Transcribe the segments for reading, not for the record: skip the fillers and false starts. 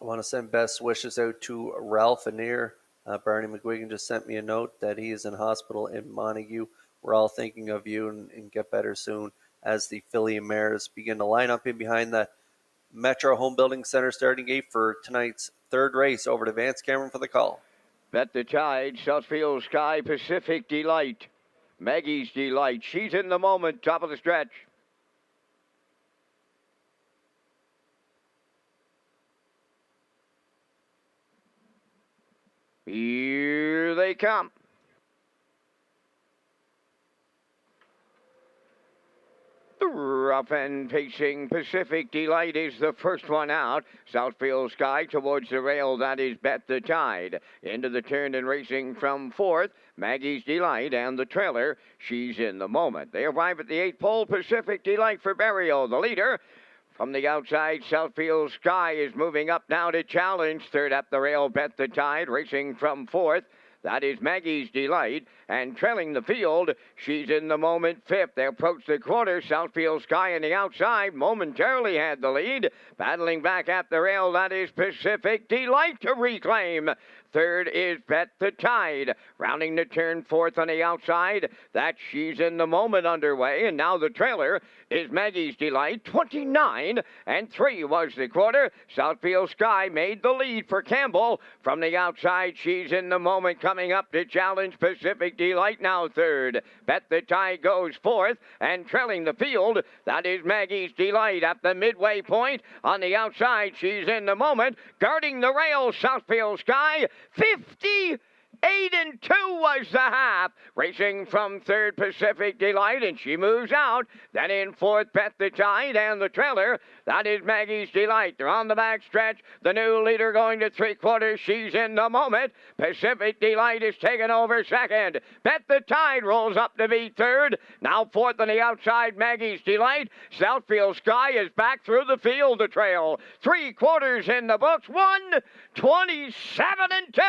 I want to send best wishes out to Ralph Anir. Barney McGuigan just sent me a note that he is in hospital in Montague. We're all thinking of you and get better soon as the Philly Mares begin to line up in behind the Metro Home Building Center starting gate for tonight's third race. Over to Vance Cameron for the call. Bet the Tide, Southfield Sky, Pacific Delight. Maggie's Delight. She's in the moment, top of the stretch. Here they come. The rough and pacing Pacific Delight is the first one out. Southfield Sky towards the rail, that is Bet the Tide. Into the turn and racing from fourth, Maggie's Delight and the trailer, She's in the moment. They arrive at the 8th pole, Pacific Delight for Barrio, the leader. From the outside, Southfield Sky is moving up now to challenge. Third up the rail, Bet the Tide, racing from fourth. That is Maggie's Delight. And trailing the field, She's in the moment fifth. They approach the quarter. Southfield Sky on the outside momentarily had the lead. Battling back at the rail, that is Pacific Delight to reclaim. Third is Bet the Tide. Rounding the turn fourth on the outside. That She's in the moment underway. And now the trailer is Maggie's Delight. 29 and 3 was the quarter. Southfield Sky made the lead for Campbell. From the outside, She's in the moment coming up to challenge Pacific Delight now third. Bet the Tide goes fourth. And trailing the field, that is Maggie's Delight at the midway point. On the outside, She's in the moment. Guarding the rail, Southfield Sky. 58 and 2 was the half. Racing from third, Pacific Delight, and she moves out. Then in fourth, Bet the Tide and the trailer. That is Maggie's Delight. They're on the back stretch. The new leader going to three quarters. She's in the moment. Pacific Delight is taken over second. Bet the Tide rolls up to be third. Now fourth on the outside, Maggie's Delight. Southfield Sky is back through the field to trail. Three quarters in the books. 1:27 and 2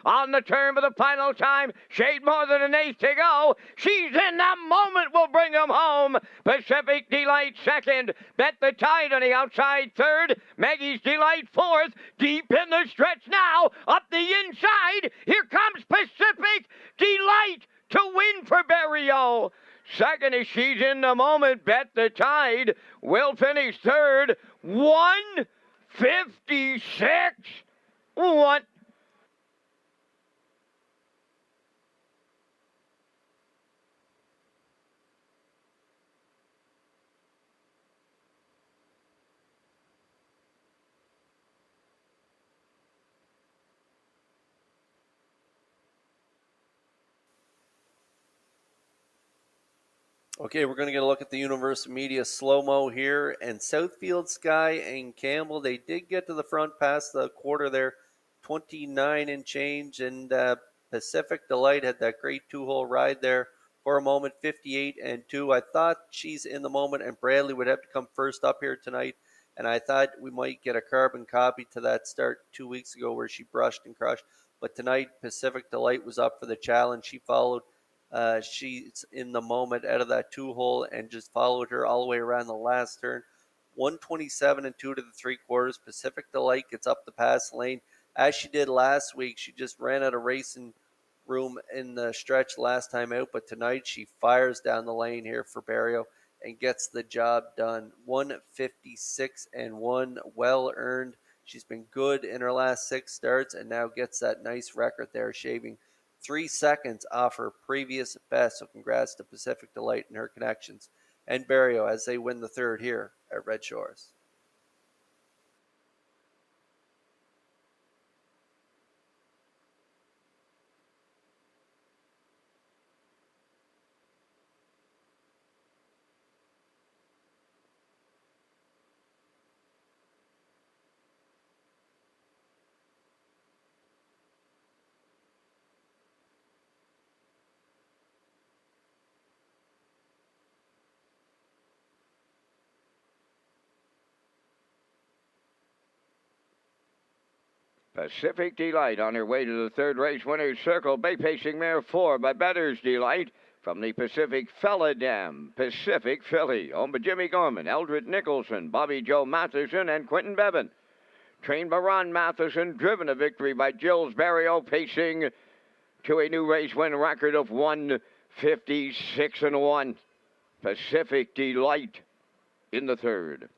on the turn of the final time. Shade more than an eighth to go. She's in the moment. Will bring them home. Pacific Delight second. Bet the Tide on the outside third. Maggie's Delight fourth. Deep in the stretch now. Up the inside. Here comes Pacific Delight to win for Barrio. Second is She's in the moment. Bet the Tide will finish third. 1:56. What? Okay, we're going to get a look at the Universal Media slow-mo here. And Southfield Sky and Campbell, they did get to the front past the quarter there, 29 and change. And Pacific Delight had that great two-hole ride there for a moment, 58 and 2. I thought She's in the moment and Bradley would have to come first up here tonight. And I thought we might get a carbon copy to that start 2 weeks ago where she brushed and crushed. But tonight, Pacific Delight was up for the challenge. She followed She's in the moment out of that two hole and just followed her all the way around the last turn. 127 and 2 to the three quarters. Pacific Delight gets up the pass lane as she did last week. She just ran out of racing room in the stretch last time out, but tonight she fires down the lane here for Barrio and gets the job done. 156 and 1, well earned. She's been good in her last 6 starts and now gets that nice record there, shaving 3 seconds off her previous best. So congrats to Pacific Delight and her connections and Barrio as they win the third here at Red Shores. Pacific Delight on her way to the third race winner's circle. Bay Pacing Mare 4 by Better's Delight. From the Pacific Fella Dam, Pacific Philly. Owned by Jimmy Gorman, Eldred Nicholson, Bobby Joe Matheson, and Quentin Bevan. trained by Ron Matheson, driven to victory by Gilles Barrio, pacing to a new race win record of 156-1. Pacific Delight in the third.